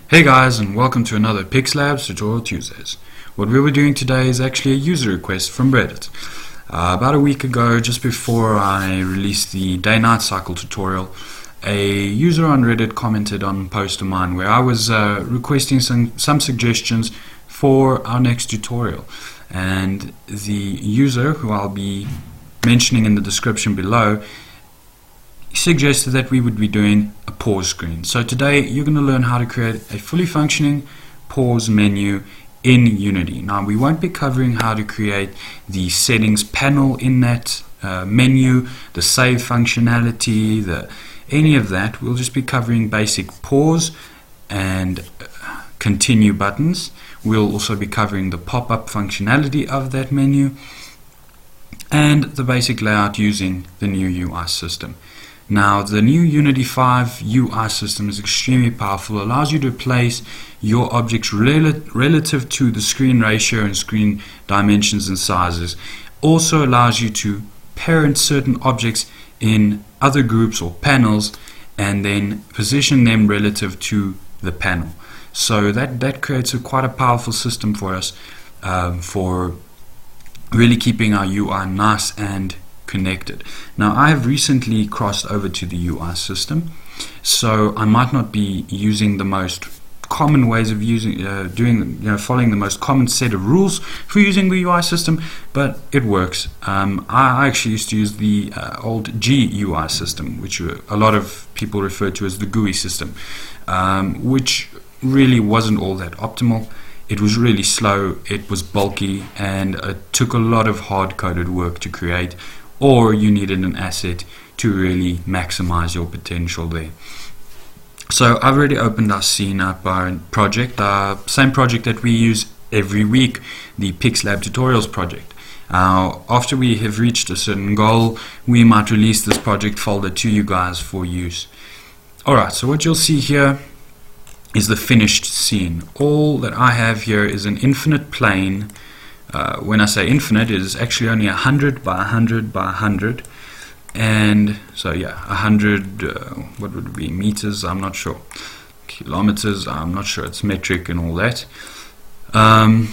Hey guys, and welcome to another PixLabs Tutorial Tuesdays. What we were doing today is actually a user request from Reddit. About a week ago, just before I released the day-night cycle tutorial, a user on Reddit commented on a post of mine where I was requesting some suggestions for our next tutorial. And the user, who I'll be mentioning in the description below, suggested that we would be doing a pause screen. So today you're going to learn how to create a fully functioning pause menu in Unity. Now we won't be covering how to create the settings panel in that menu, the save functionality, any of that. We'll just be covering basic pause and continue buttons. We'll also be covering the pop-up functionality of that menu and the basic layout using the new UI system. Now, the new Unity 5 UI system is extremely powerful. It allows you to place your objects relative to the screen ratio and screen dimensions and sizes. Also allows you to parent certain objects in other groups or panels and then position them relative to the panel. So that creates quite a powerful system for us for really keeping our UI nice and connected. Now I have recently crossed over to the UI system, so I might not be using the most common ways of following the most common set of rules for using the UI system, but it works. I actually used to use the old GUI system, which a lot of people refer to as the GUI system, which really wasn't all that optimal. It was really slow, it was bulky, and it took a lot of hard-coded work to create, or you needed an asset to really maximize your potential there. So I've already opened our scene up, our project, our same project that we use every week, the PixLab Tutorials project. After we have reached a certain goal, we might release this project folder to you guys for use. Alright, so what you'll see here is the finished scene. All that I have here is an infinite plane. When I say infinite, it is actually only 100 by 100 by 100, and so yeah, 100 what would it be, meters, I'm not sure, kilometers, I'm not sure, it's metric and all that, and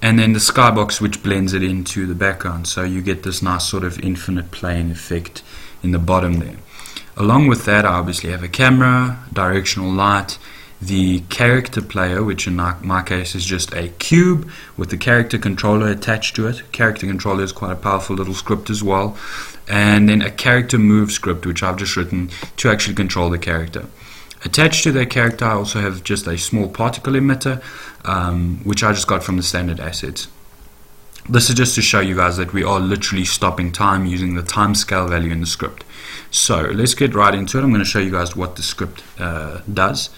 then the skybox which blends it into the background, so you get this nice sort of infinite plane effect in the bottom there. Along with that, I obviously have a camera, directional light, the character player, which in my case is just a cube with the character controller attached to it. Character controller is quite a powerful little script as well. And then a character move script, which I've just written to actually control the character. Attached to that character, I also have just a small particle emitter, which I just got from the standard assets. This is just to show you guys that we are literally stopping time using the timescale value in the script. So let's get right into it. I'm going to show you guys what the script does.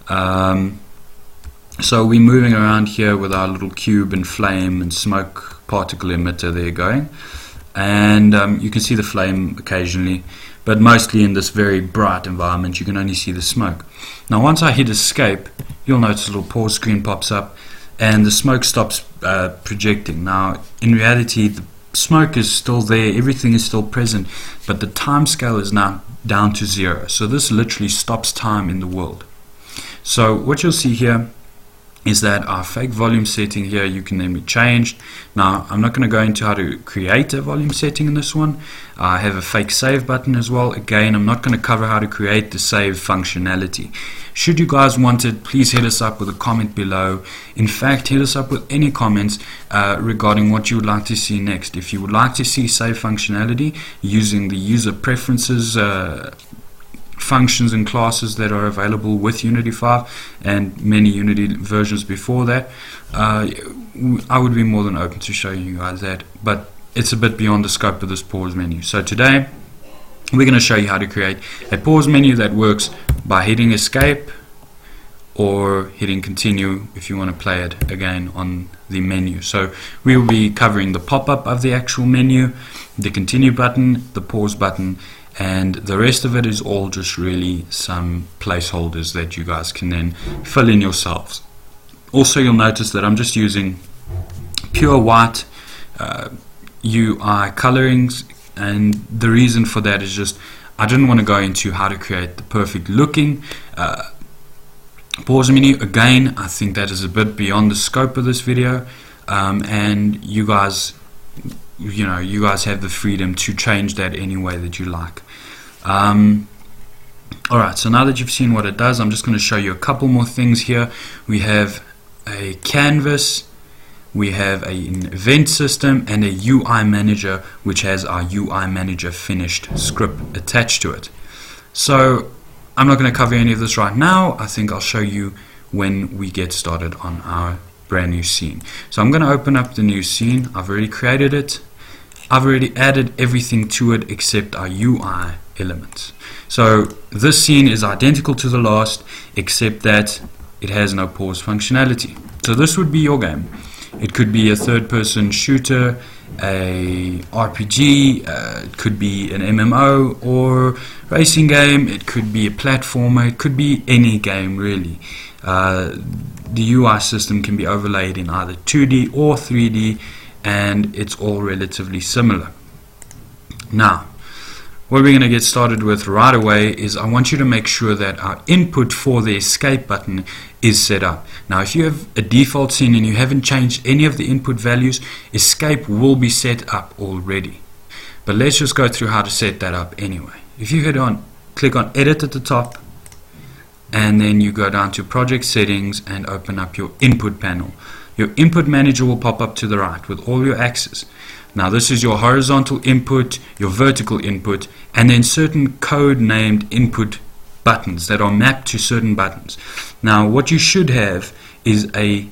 So we're moving around here with our little cube and flame and smoke particle emitter there going, and you can see the flame occasionally, but mostly in this very bright environment you can only see the smoke. Now once I hit escape, you'll notice a little pause screen pops up and the smoke stops projecting. Now in reality the smoke is still there, everything is still present, but the time scale is now down to 0, so this literally stops time in the world. So what you'll see here is that our fake volume setting here, you can then be changed. Now I'm not going to go into how to create a volume setting in this one. I have a fake save button as well. Again, I'm not going to cover how to create the save functionality. Should you guys want it, please hit us up with a comment below. In fact, hit us up with any comments regarding what you would like to see next. If you would like to see save functionality using the user preferences functions and classes that are available with Unity 5 and many Unity versions before that, I would be more than open to showing you guys that, but it's a bit beyond the scope of this pause menu. So today we're going to show you how to create a pause menu that works by hitting escape or hitting continue if you want to play it again on the menu. So we will be covering the pop-up of the actual menu, the continue button, the pause button, and the rest of it is all just really some placeholders that you guys can then fill in yourselves. Also, you'll notice that I'm just using pure white UI colorings, and the reason for that is just I didn't want to go into how to create the perfect looking Pause menu, again, I think that is a bit beyond the scope of this video, and you guys have the freedom to change that any way that you like. Alright, so now that you've seen what it does, I'm just going to show you a couple more things here. We have a canvas, we have an event system, and a UI manager, which has our UI manager finished script attached to it. So I'm not going to cover any of this right now. I think I'll show you when we get started on our brand new scene. So I'm going to open up the new scene. I've already created it. I've already added everything to it except our UI elements. So this scene is identical to the last, except that it has no pause functionality. So this would be your game. It could be a third-person shooter, a RPG, it could be an MMO or racing game, it could be a platformer, it could be any game really. The UI system can be overlaid in either 2D or 3D, and it's all relatively similar. Now, what we're going to get started with right away is I want you to make sure that our input for the escape button is set up. Now, if you have a default scene and you haven't changed any of the input values, escape will be set up already. But let's just go through how to set that up anyway. If you click on edit at the top, and then you go down to project settings and open up your input panel. Your input manager will pop up to the right with all your axes. Now this is your horizontal input, your vertical input, and then certain code named input buttons that are mapped to certain buttons. Now what you should have is an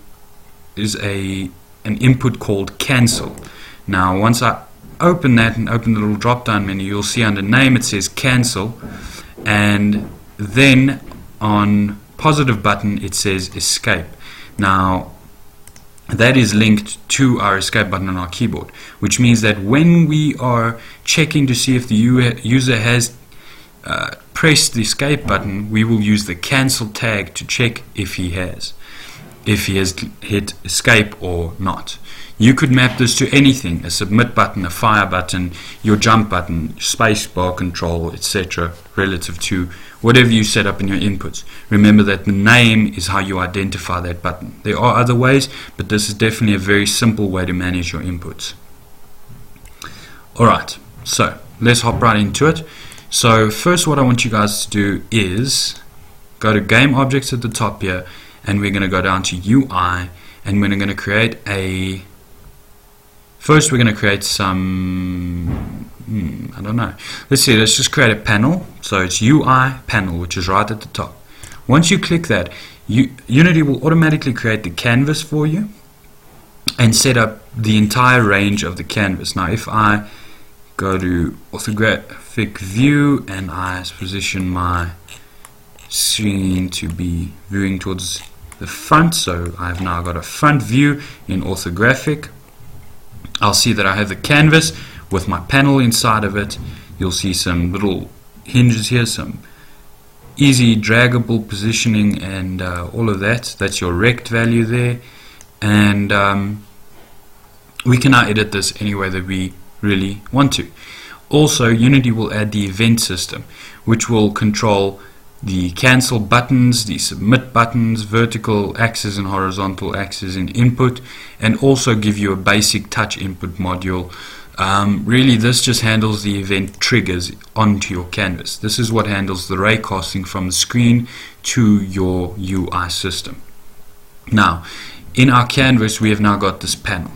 input called cancel. Now once I open that and open the little drop down menu, you'll see under name it says cancel, and then on positive button it says escape. Now that is linked to our escape button on our keyboard, which means that when we are checking to see if the user has pressed the escape button, we will use the cancel tag to check if he has hit escape or not. You could map this to anything: a submit button, a fire button, your jump button, space bar control, etc., relative to whatever you set up in your inputs. Remember that the name is how you identify that button. There are other ways, but this is definitely a very simple way to manage your inputs. Alright, so let's hop right into it. So first what I want you guys to do is go to game objects at the top here, and we're going to go down to UI, and we're going to create a first we're going to create some I don't know. Let's see, let's just create a panel. So it's UI panel, which is right at the top. Once you click that, Unity will automatically create the canvas for you and set up the entire range of the canvas. Now if I go to orthographic view and I position my screen to be viewing towards the front, so I've now got a front view in orthographic, I'll see that I have the canvas with my panel inside of it. You'll see some little hinges here, some easy draggable positioning and all of that. That's your rect value there, and we can now edit this any way that we really want to. Also, Unity will add the event system, which will control the cancel buttons, the submit buttons, vertical axis and horizontal axis in input, and also give you a basic touch input module. Really this just handles the event triggers onto your canvas. This is what handles the raycasting from the screen to your UI system. Now in our canvas we have now got this panel.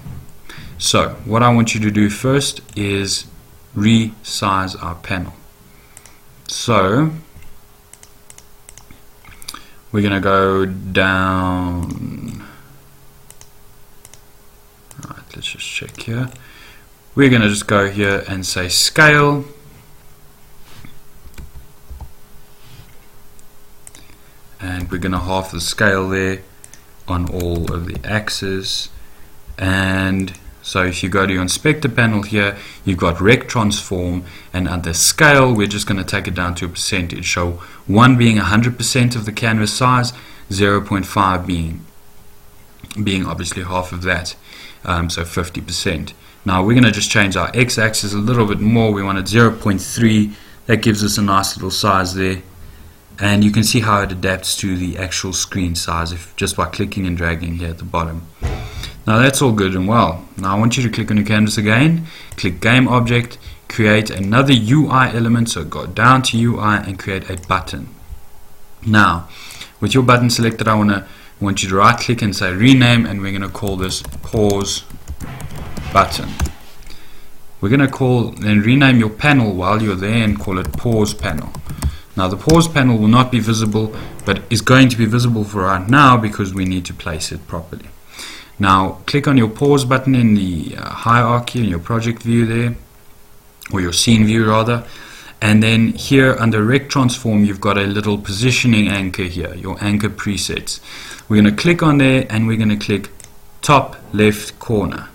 So what I want you to do first is resize our panel. So we're going to go down. Right, let's just check here. We're going to just go here and say scale, and we're going to half the scale there on all of the axes. And so if you go to your inspector panel here, you've got rect transform, and under scale we're just going to take it down to a percentage. So 1 being 100% of the canvas size, 0.5 being obviously half of that, so 50%. Now we're going to just change our x-axis a little bit more. We want it 0.3. That gives us a nice little size there. and you can see how it adapts to the actual screen size just by clicking and dragging here at the bottom. Now that's all good and well. Now I want you to click on your canvas again, click Game Object, create another UI element, so go down to UI and create a button. Now with your button selected, I want you to right click and say rename, and we're going to call this pause button. We're going to then rename your panel while you're there and call it pause panel. Now the pause panel will not be visible, but is going to be visible for right now because we need to place it properly. Now click on your pause button in the hierarchy in your project view there, or your scene view rather, and then here under Rect Transform you've got a little positioning anchor here, your anchor presets. We're going to click on there and we're going to click top left corner.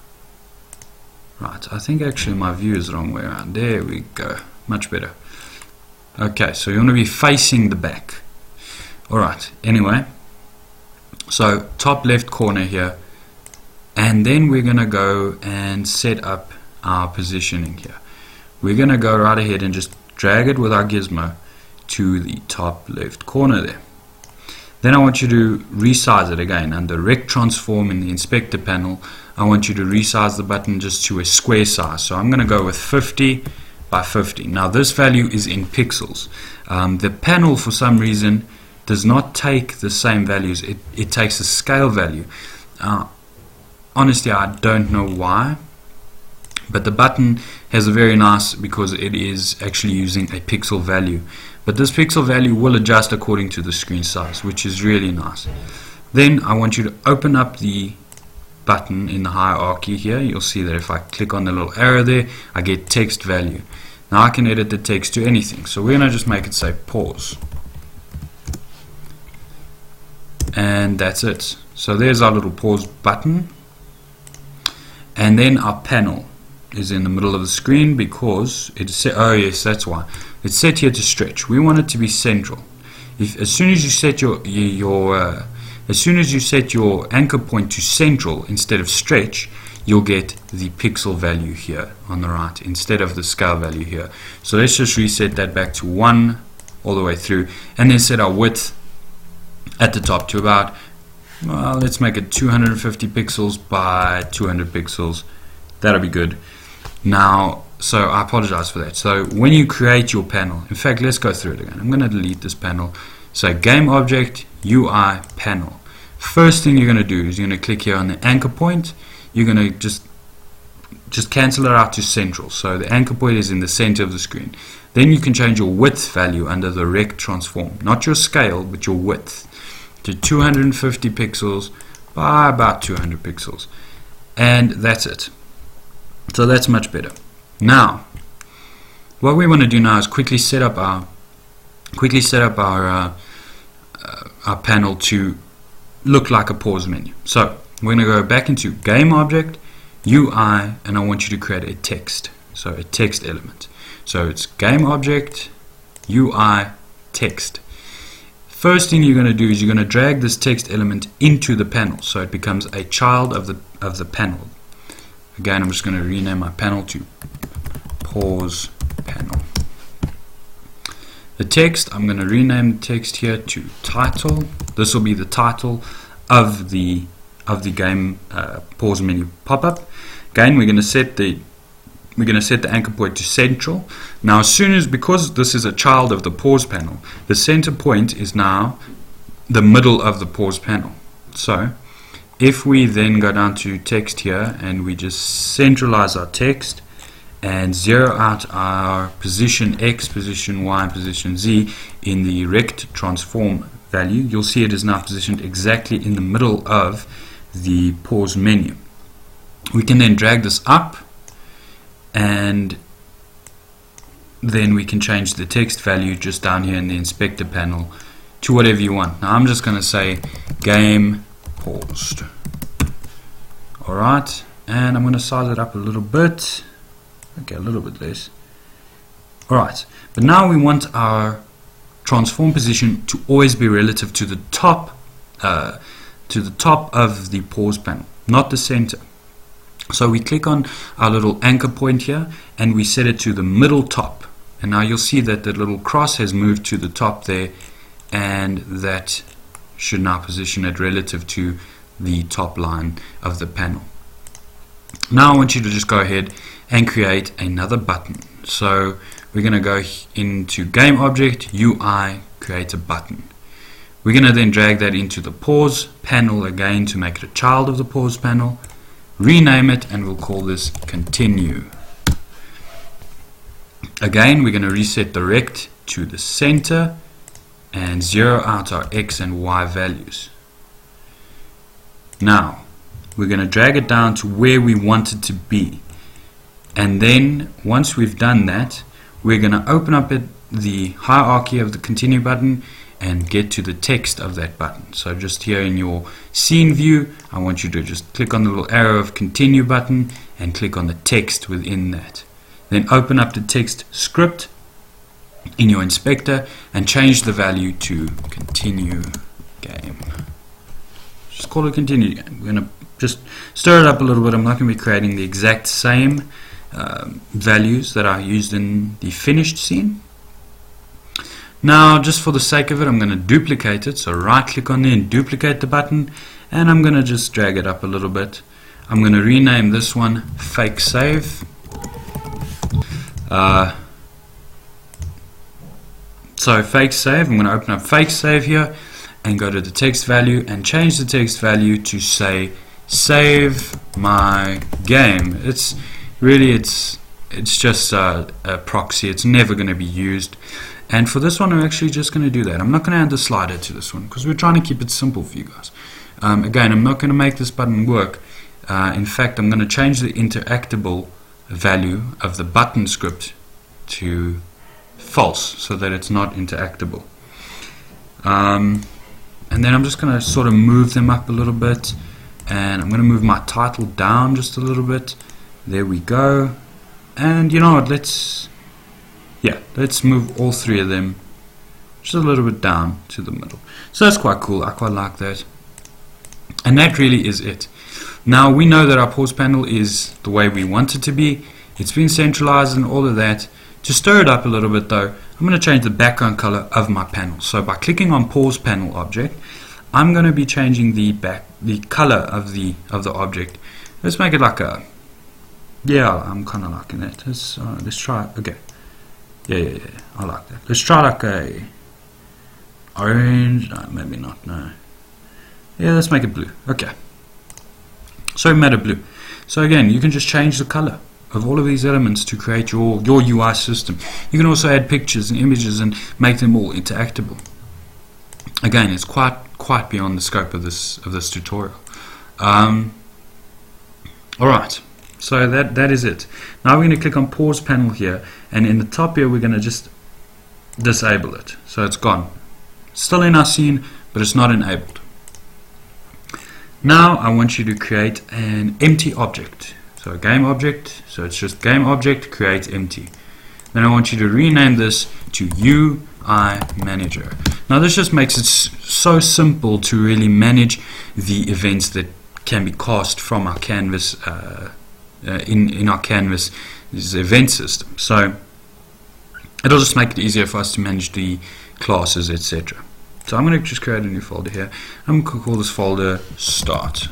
Right, I think actually my view is the wrong way around. There we go, much better. Okay, so you want to be facing the back. Alright, anyway, so top left corner here, and then we're going to go and set up our positioning here. We're going to go right ahead and just drag it with our gizmo to the top left corner there. Then I want you to resize it again under Rect Transform in the Inspector panel. I want you to resize the button just to a square size. So I'm going to go with 50 by 50. Now this value is in pixels. The panel for some reason does not take the same values. It takes a scale value. Honestly, I don't know why, but the button has a very nice, because it is actually using a pixel value. But this pixel value will adjust according to the screen size, which is really nice. Then I want you to open up the button in the hierarchy here. You'll see that if I click on the little arrow there, I get text value. Now I can edit the text to anything. So we're going to just make it say pause. And that's it. So there's our little pause button. And then our panel is in the middle of the screen because it's set, oh yes, that's why. It's set here to stretch. We want it to be central. As soon as you set your anchor point to central instead of stretch, you'll get the pixel value here on the right instead of the scale value here. So let's just reset that back to 1 all the way through, and then set our width at the top to about, well, let's make it 250 pixels by 200 pixels. That'll be good. Now, so I apologize for that. So when you create your panel, in fact, let's go through it again. I'm going to delete this panel. So Game Object, UI, Panel. First thing you're going to do is you're going to click here on the anchor point. You're going to just cancel it out to central. So the anchor point is in the center of the screen. Then you can change your width value under the Rect Transform. Not your scale, but your width. To 250 pixels by about 200 pixels. And that's it. So that's much better. Now, what we want to do now is quickly set up our panel to look like a pause menu. So we're going to go back into Game Object, UI, and I want you to create a text. So a text element. So it's Game Object, UI, text. First thing you're going to do is you're going to drag this text element into the panel, so it becomes a child of the panel. Again, I'm just going to rename my panel to pause panel. The text, I'm going to rename the text here to title. This will be the title of the game pause menu pop-up. Again, we're going to set the anchor point to central. Now, because this is a child of the pause panel, the center point is now the middle of the pause panel. So if we then go down to text here and we just centralize our text and zero out our position X, position Y, and position Z in the Rect Transform value, you'll see it is now positioned exactly in the middle of the pause menu. We can then drag this up, and then we can change the text value just down here in the Inspector panel to whatever you want. Now I'm just going to say game paused. Alright, and I'm going to size it up a little bit. Okay, a little bit less. Alright, but now we want our transform position to always be relative to the top of the pause panel, not the center. So we click on our little anchor point here and we set it to the middle top. And now you'll see that the little cross has moved to the top there, and that should now position it relative to the top line of the panel. Now I want you to just go ahead and create another button. So we're going to go into Game Object, UI, create a button. We're going to then drag that into the Pause panel again to make it a child of the Pause panel. Rename it, and we'll call this Continue. Again, we're going to reset the rect to the center and zero out our X and Y values. Now, we're going to drag it down to where we want it to be. And then, once we've done that, we're going to open up the hierarchy of the Continue button and get to the text of that button. So just here in your scene view, I want you to just click on the little arrow of Continue button and click on the text within that. Then open up the text script in your inspector and change the value to Continue Game. Just call it Continue Game. We're going to just stir it up a little bit. I'm not going to be creating the exact same values that I used in the finished scene. Now, just for the sake of it, I'm going to duplicate it. So right click on there and duplicate the button, and I'm going to just drag it up a little bit. I'm going to rename this one Fake Save. So Fake Save, I'm going to open up Fake Save here and go to the text value and change the text value to say Save My Game. It's just a proxy. It's never going to be used. And for this one, I'm actually just going to do that. I'm not going to add the slider to this one because we're trying to keep it simple for you guys. Again, I'm not going to make this button work. In fact, I'm going to change the interactable value of the button script to false so that it's not interactable. And then I'm just going to sort of move them up a little bit, and I'm going to move my title down just a little bit. There we go. And you know what, let's move all three of them just a little bit down to the middle. So that's quite cool. I quite like that. And that really is it. Now we know that our pause panel is the way we want it to be. It's been centralized and all of that. To stir it up a little bit though, I'm going to change the background color of my panel. So by clicking on Pause Panel Object, I'm going to be changing the color of the object. Let's make it like a, yeah, I'm kind of liking that. Let's try, okay. Yeah, I like that. Let's try like a orange, no, maybe not, no. Yeah, let's make it blue, okay. So matte blue. So again, you can just change the color of all of these elements to create your UI system. You can also add pictures and images and make them all interactable. Again, it's quite beyond the scope of this tutorial. Alright, so that is it. Now we're going to click on Pause Panel here, and in the top here we're going to just disable it. So it's gone. Still in our scene, but it's not enabled. Now I want you to create an empty object. So a game object, so it's just game object, create empty. Then I want you to rename this to UI Manager. Now this just makes it so simple to really manage the events that can be cast from our canvas in our canvas event system. So it'll just make it easier for us to manage the classes, etc. So I'm going to just create a new folder here. I'm going to call this folder Start.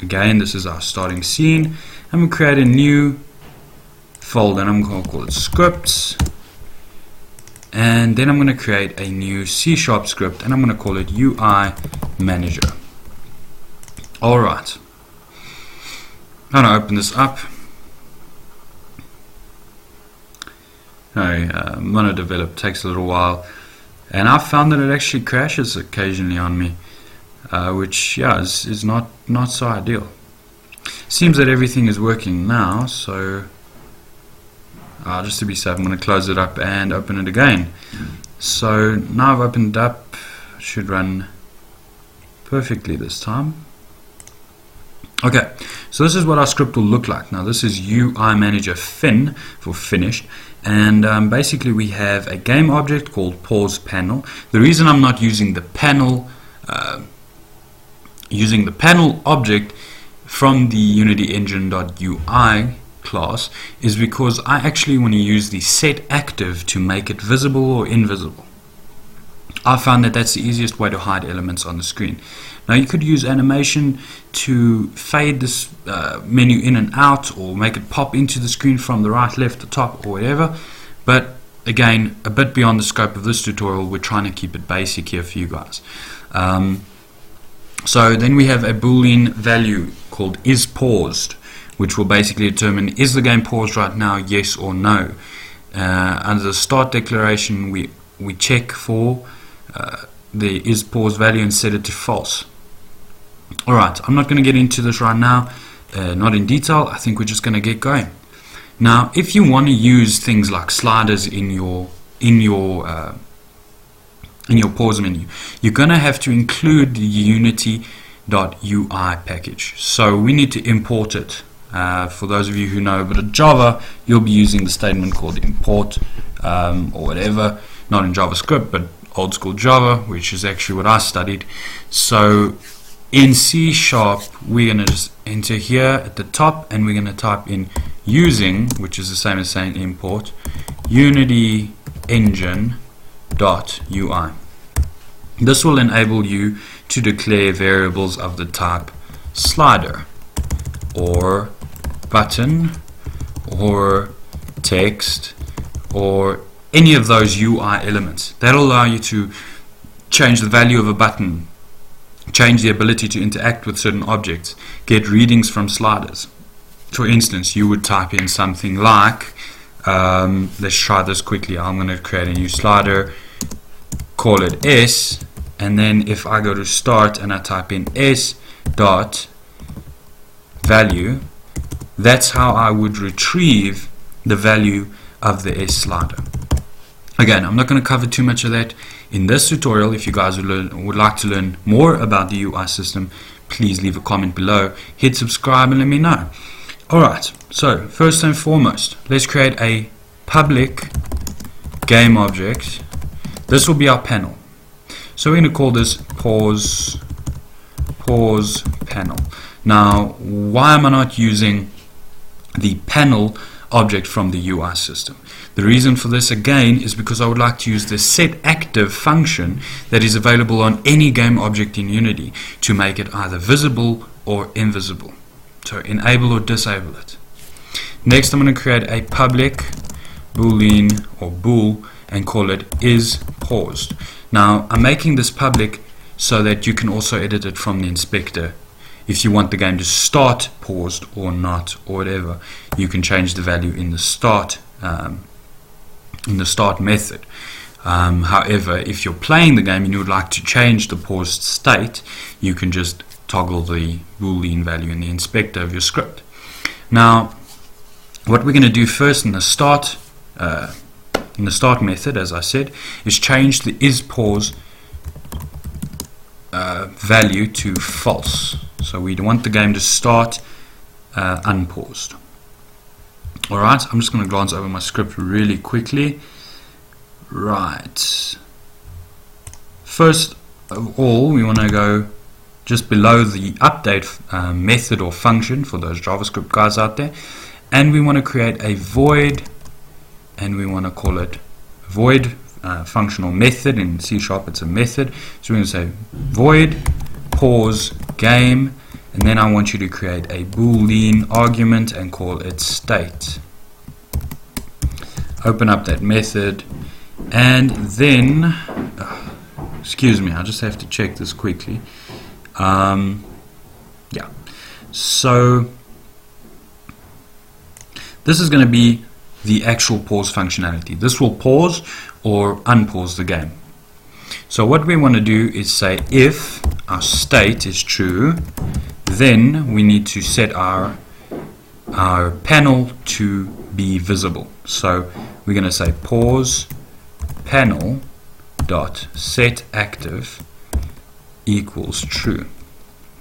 Again, this is our starting scene. I'm going to create a new folder, and I'm going to call it Scripts. And then I'm going to create a new C# script, and I'm going to call it UI Manager. Alright. I'm going to open this up. MonoDevelop takes a little while, and I've found that it actually crashes occasionally on me, which is not so ideal. Seems that everything is working now, so just to be safe, I'm going to close it up and open it again. So now I've opened it up, should run perfectly this time. Okay, so this is what our script will look like. Now this is UI Manager Fin for finished, and basically we have a game object called Pause Panel. The reason I'm not using the panel object from the Unity Engine.UI class is because I actually want to use the set active to make it visible or invisible. I found that that's the easiest way to hide elements on the screen. Now you could use animation to fade this menu in and out, or make it pop into the screen from the right, left, the top, or whatever. But again, a bit beyond the scope of this tutorial. We're trying to keep it basic here for you guys. So then we have a boolean value called isPaused, which will basically determine, is the game paused right now, yes or no. Under the start declaration, we check for the isPaused value and set it to false. Alright, I'm not going to get into this right now, not in detail. I think we're just going to get going. Now, if you want to use things like sliders in your pause menu, you're going to have to include the unity.ui package. So we need to import it. For those of you who know a bit of Java, you'll be using the statement called import or whatever, not in JavaScript, but old school Java, which is actually what I studied. So in C#, we're going to just enter here at the top, and we're going to type in using, which is the same as saying import, unity engine.ui. This will enable you to declare variables of the type slider, or button, or text, or any of those UI elements. That'll allow you to change the value of a button, change the ability to interact with certain objects, get readings from sliders. For instance, you would type in something like, let's try this quickly. I'm going to create a new slider, call it S, and then if I go to start and I type in S dot value, that's how I would retrieve the value of the S slider. Again, I'm not going to cover too much of that in this tutorial. If you guys would like to learn more about the UI system, please leave a comment below, hit subscribe, and let me know. Alright, so first and foremost, let's create a public game object. This will be our panel. So we're going to call this pause panel. Now, why am I not using the panel object from the UI system? The reason for this, again, is because I would like to use the setActive function that is available on any game object in Unity to make it either visible or invisible. So enable or disable it. Next, I'm going to create a public boolean or bool and call it isPaused. Now, I'm making this public so that you can also edit it from the inspector. If you want the game to start paused or not, or whatever, you can change the value in the start method. However, if you're playing the game and you would like to change the paused state, you can just toggle the boolean value in the inspector of your script. Now, what we're going to do first in the start method, as I said, is change the isPause value to false. So we want the game to start unpaused. Alright, I'm just going to glance over my script really quickly. Right. First of all, we want to go just below the update method or function for those JavaScript guys out there, and we want to create a void, and we want to call it void functional method. In C#, it's a method, so we're going to say void pause game, and then I want you to create a boolean argument and call it state. Open up that method, and then excuse me, I just have to check this quickly. Yeah, so this is going to be the actual pause functionality. This will pause or unpause the game. So what we want to do is say, if our state is true, then we need to set our panel to be visible. So we're going to say pause panel dot set active equals true.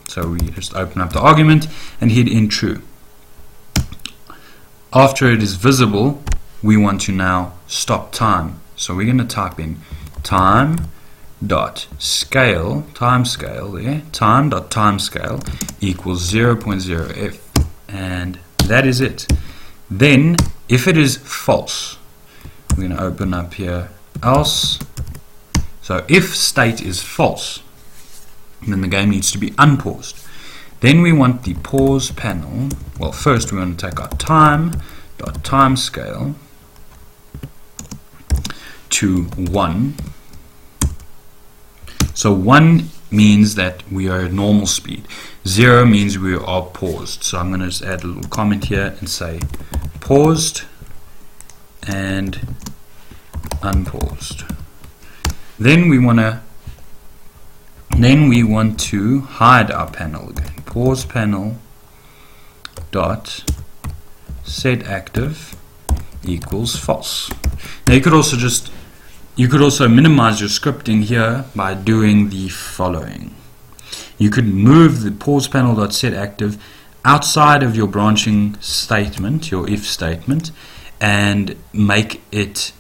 So we just open up the argument and hit in true. After it is visible, we want to now stop time. So we're going to type in time dot scale, time scale there, time dot time scale equals 0.0f, and that is it. Then if it is false, we're going to open up here else. So if state is false, then the game needs to be unpaused. Then we want the pause panel. Well, first we want to take our time.timescale to 1. So 1 means that we are at normal speed. 0 means we are paused. So I'm going to just add a little comment here and say paused and unpaused. Then we want to hide our panel again. Pause panel dot set active equals false. Now you could also minimize your scripting here by doing the following. You could move the pause panel dot set active outside of your branching statement, your if statement, and make it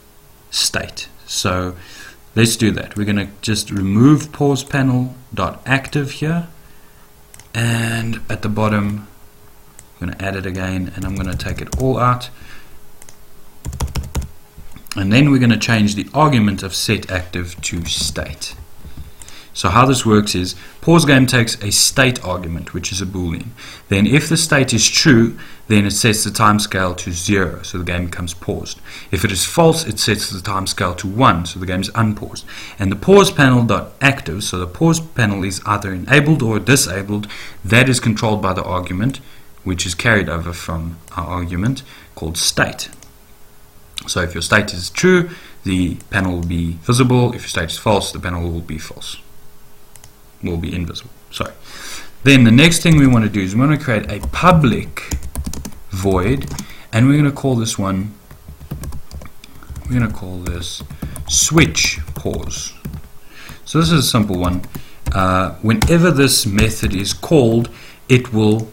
state. So let's do that. We're going to just remove pause panel dot active here, and at the bottom I'm going to add it again, and I'm going to take it all out. And then we're going to change the argument of set active to state. So how this works is pause game takes a state argument, which is a boolean. Then if the state is true, then it sets the timescale to 0, so the game becomes paused. If it is false, it sets the timescale to 1, so the game is unpaused. And the pause panel dot active, so the pause panel is either enabled or disabled. That is controlled by the argument, which is carried over from our argument called state. So if your state is true, the panel will be visible. If your state is false, the panel will be false. Will be invisible. Sorry. Then the next thing we want to do is we want to create a public void, and we're going to call this one, we're going to call this SwitchPause. So this is a simple one. Whenever this method is called, it will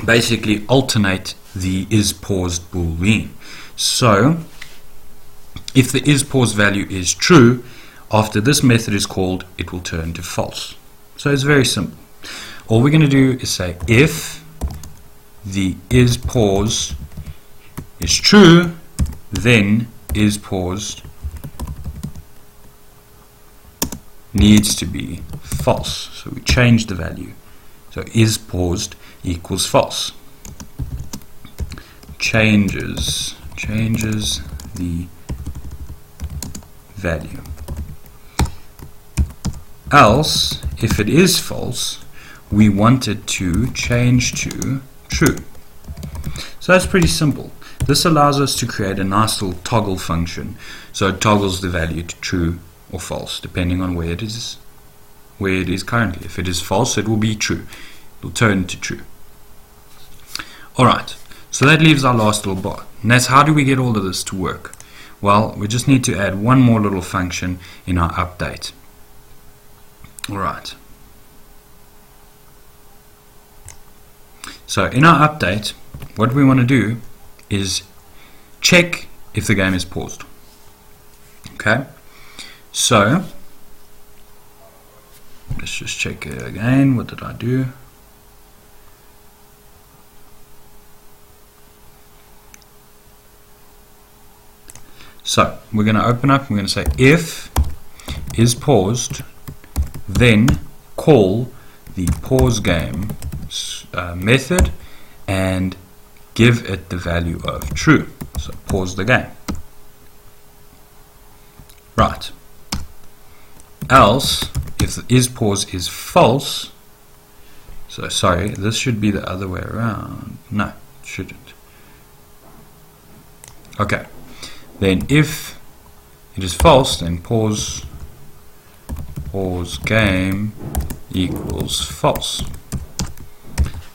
basically alternate the isPaused boolean. So if the isPaused value is true, after this method is called, it will turn to false. So it's very simple. All we're going to do is say if the isPause is true, then isPaused needs to be false. So we change the value. So isPaused equals false. Changes the value. Else, if it is false, we want it to change to true. So that's pretty simple. This allows us to create a nice little toggle function. So it toggles the value to true or false, depending on where it is currently. If it is false, it will be true. It will turn to true. Alright, so that leaves our last little bar. And that's how do we get all of this to work? Well, we just need to add one more little function in our update. Alright. So in our update, what we want to do is check if the game is paused. Okay? So let's just check it again. What did I do? So we're going to open up, we're going to say if is paused, then call the pause game method and give it the value of true. So pause the game. Right. Else, if the isPause is false, so sorry, this should be the other way around. No, it shouldn't. Okay. Then if it is false, then pause game equals false.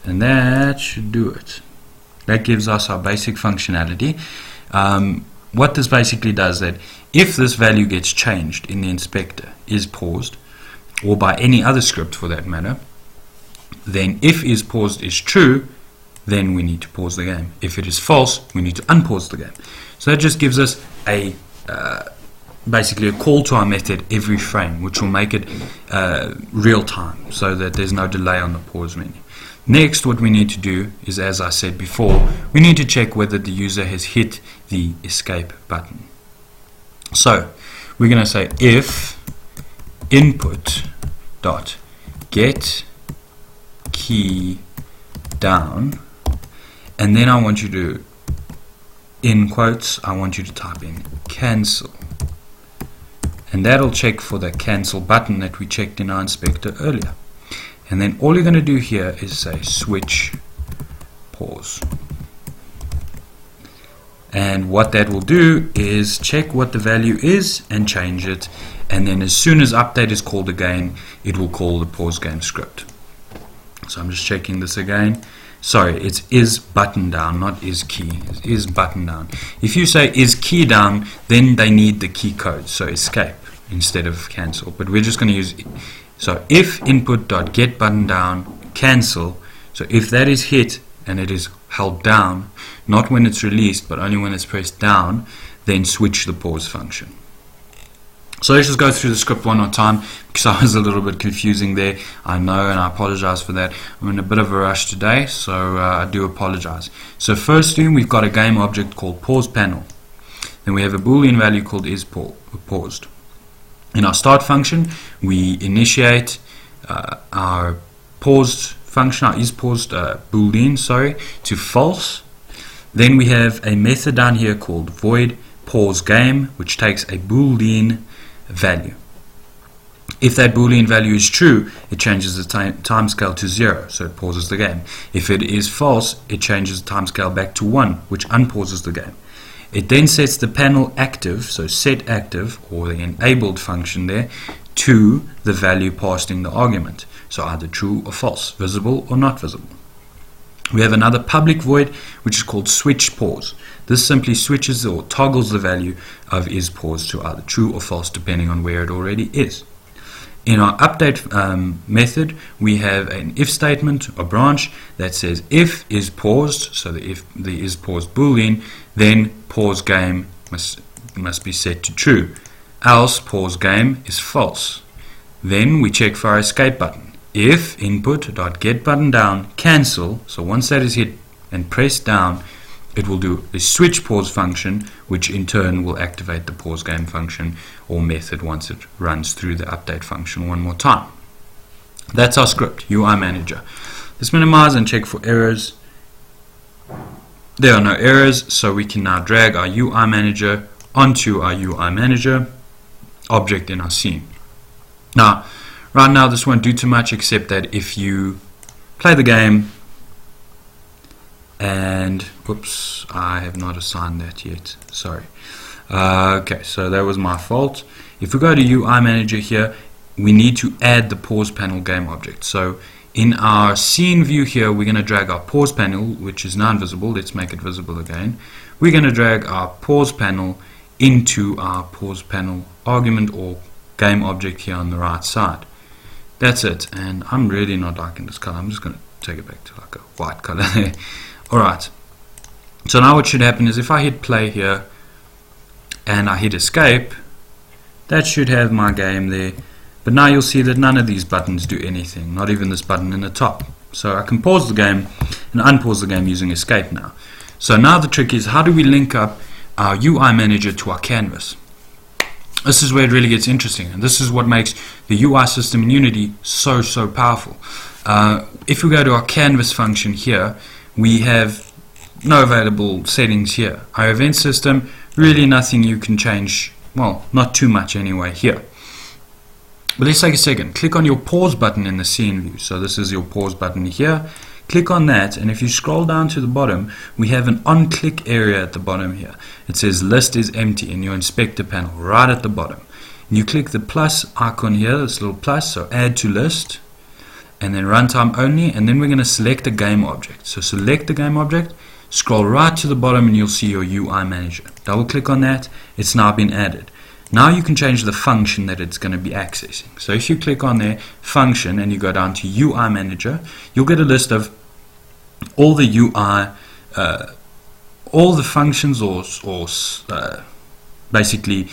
And that should do it. That gives us our basic functionality. What this basically does that if this value gets changed in the inspector, is paused, or by any other script for that matter, then if is paused is true, then we need to pause the game. If it is false, we need to unpause the game. So that just gives us a basically a call to our method every frame, which will make it real time, so that there's no delay on the pause menu. Next, what we need to do is, as I said before, we need to check whether the user has hit the escape button. So we're going to say if input dot get key down, and then I want you to, in quotes, I want you to type in cancel, and that'll check for the cancel button that we checked in our inspector earlier. And then all you're going to do here is say switch pause, and what that will do is check what the value is and change it, and then as soon as update is called again, it will call the pause game script. So I'm just checking this again. Sorry, it's is button down, not is key. It is button down. If you say is key down, then they need the key code, so escape instead of cancel. But we're just going to use, so if input.get button down cancel, so if that is hit and it is held down, not when it's released but only when it's pressed down, then switch the pause function. So let's just go through the script one more time, because I was a little bit confusing there, I know, and I apologize for that. I'm in a bit of a rush today, so I do apologize. So firstly, we've got a game object called pause panel. Then we have a boolean value called is paused. In our start function, we initiate our paused function, our is paused boolean, to false. Then we have a method down here called void pause game, which takes a boolean value. If that boolean value is true, it changes the timescale to 0, so it pauses the game. If it is false, it changes the timescale back to 1, which unpauses the game. It then sets the panel active, so set active, or the enabled function there, to the value passed in the argument, so either true or false, visible or not visible. We have another public void, which is called SwitchPause. This simply switches or toggles the value of is paused to either true or false, depending on where it already is. In our update method, we have an if statement or branch that says if is paused, so the if the is paused boolean, then pause game must be set to true, else pause game is false. Then we check for our escape button. If input.get button down cancel, so once that is hit and pressed down, it will do a switch pause function, which in turn will activate the pause game function or method once it runs through the update function one more time. That's our script, UI manager. Let's minimize and check for errors. There are no errors, so we can now drag our UI manager onto our UI manager object in our scene. Now, right now this won't do too much, except that if you play the game and, whoops, I have not assigned that yet, sorry. Okay, so that was my fault. If we go to UI manager here, we need to add the pause panel game object. So in our scene view here, we're going to drag our pause panel, which is now invisible. Let's make it visible again. We're going to drag our pause panel into our pause panel argument or game object here on the right side. That's it, and I'm really not liking this color. I'm just going to take it back to like a white color there. Alright, so now what should happen is if I hit play here and I hit escape, that should have my game there. But now you'll see that none of these buttons do anything, not even this button in the top. So I can pause the game and unpause the game using escape now. So now the trick is, how do we link up our UI manager to our canvas? This is where it really gets interesting, and this is what makes the UI system in Unity so powerful. If we go to our canvas function here, we have no available settings here. Our event system, really nothing you can change, well, not too much anyway here. But let's take a second. Click on your pause button in the scene view. So this is your pause button here. Click on that, and if you scroll down to the bottom, we have an on-click area at the bottom here. It says list is empty in your inspector panel right at the bottom. And you click the plus icon here, this little plus, so add to list, and then runtime only, and then we're going to select a game object. So select the game object, scroll right to the bottom, and you'll see your UI manager. Double click on that, it's now been added. Now you can change the function that it's going to be accessing. So if you click on there, function, and you go down to UI manager, you'll get a list of all the UI, all the functions or basically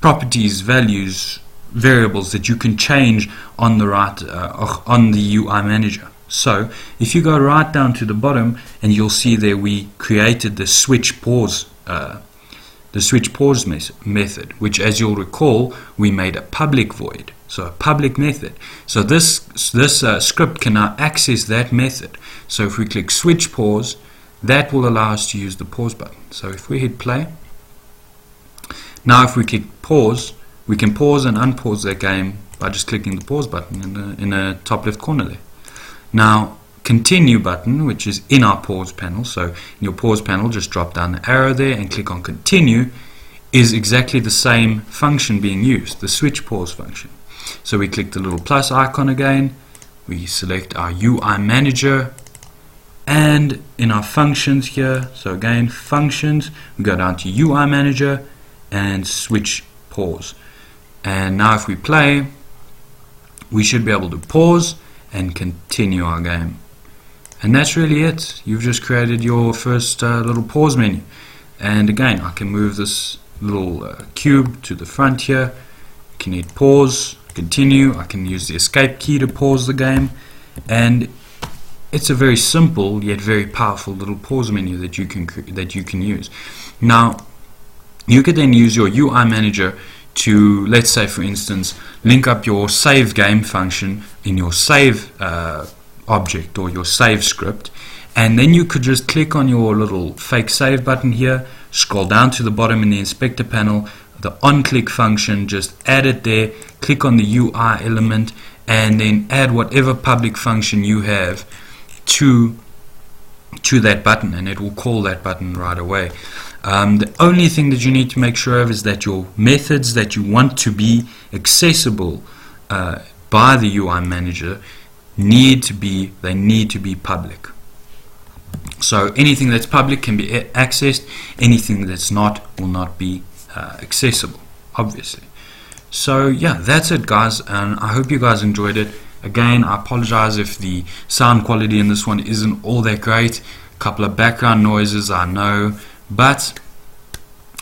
properties, values, variables that you can change on the right on the UI manager. So if you go right down to the bottom, and you'll see there we created the switch pause the SwitchPause method, which, as you'll recall, we made a public void, so a public method. So this script can now access that method. So if we click SwitchPause, that will allow us to use the pause button. So if we hit play, now if we click pause, we can pause and unpause that game by just clicking the pause button in the top left corner there. Now continue button, which is in our pause panel, so in your pause panel just drop down the arrow there and click on continue, is exactly the same function being used, the switch pause function. So we click the little plus icon again, we select our UI manager, and in our functions here, so again functions, we go down to UI manager and switch pause. And now if we play, we should be able to pause and continue our game. And that's really it. You've just created your first little pause menu. And again, I can move this little cube to the front here. I can hit pause, continue. I can use the escape key to pause the game. And it's a very simple yet very powerful little pause menu that you can use. Now, you could then use your UI manager to, let's say for instance, link up your save game function in your save object or your save script, and then you could just click on your little fake save button here, scroll down to the bottom in the inspector panel, the on click function, just add it there, click on the UI element, and then add whatever public function you have to that button, and it will call that button right away. The only thing that you need to make sure of is that your methods that you want to be accessible by the UI manager need to be public. So anything that's public can be accessed, anything that's not will not be accessible, obviously. So yeah, that's it guys, and I hope you guys enjoyed it. Again, I apologize if the sound quality in this one isn't all that great. A couple of background noises, I know, but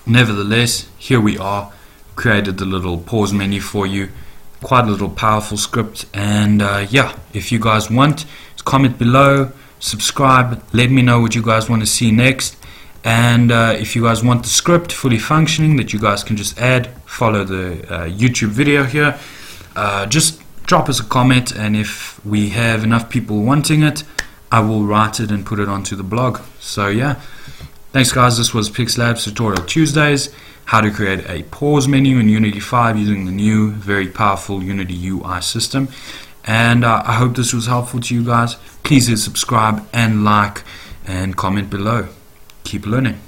nevertheless, here we are. Created the little pause menu for you. Quite a little powerful script, and yeah, if you guys want, comment below, subscribe, let me know what you guys want to see next, and if you guys want the script fully functioning that you guys can just add, follow the YouTube video here, just drop us a comment, and if we have enough people wanting it, I will write it and put it onto the blog. So yeah, thanks guys, this was Pixlab's Tutorial Tuesdays, how to create a pause menu in Unity 5 using the new, very powerful Unity UI system. And I hope this was helpful to you guys. Please hit subscribe and like and comment below. Keep learning.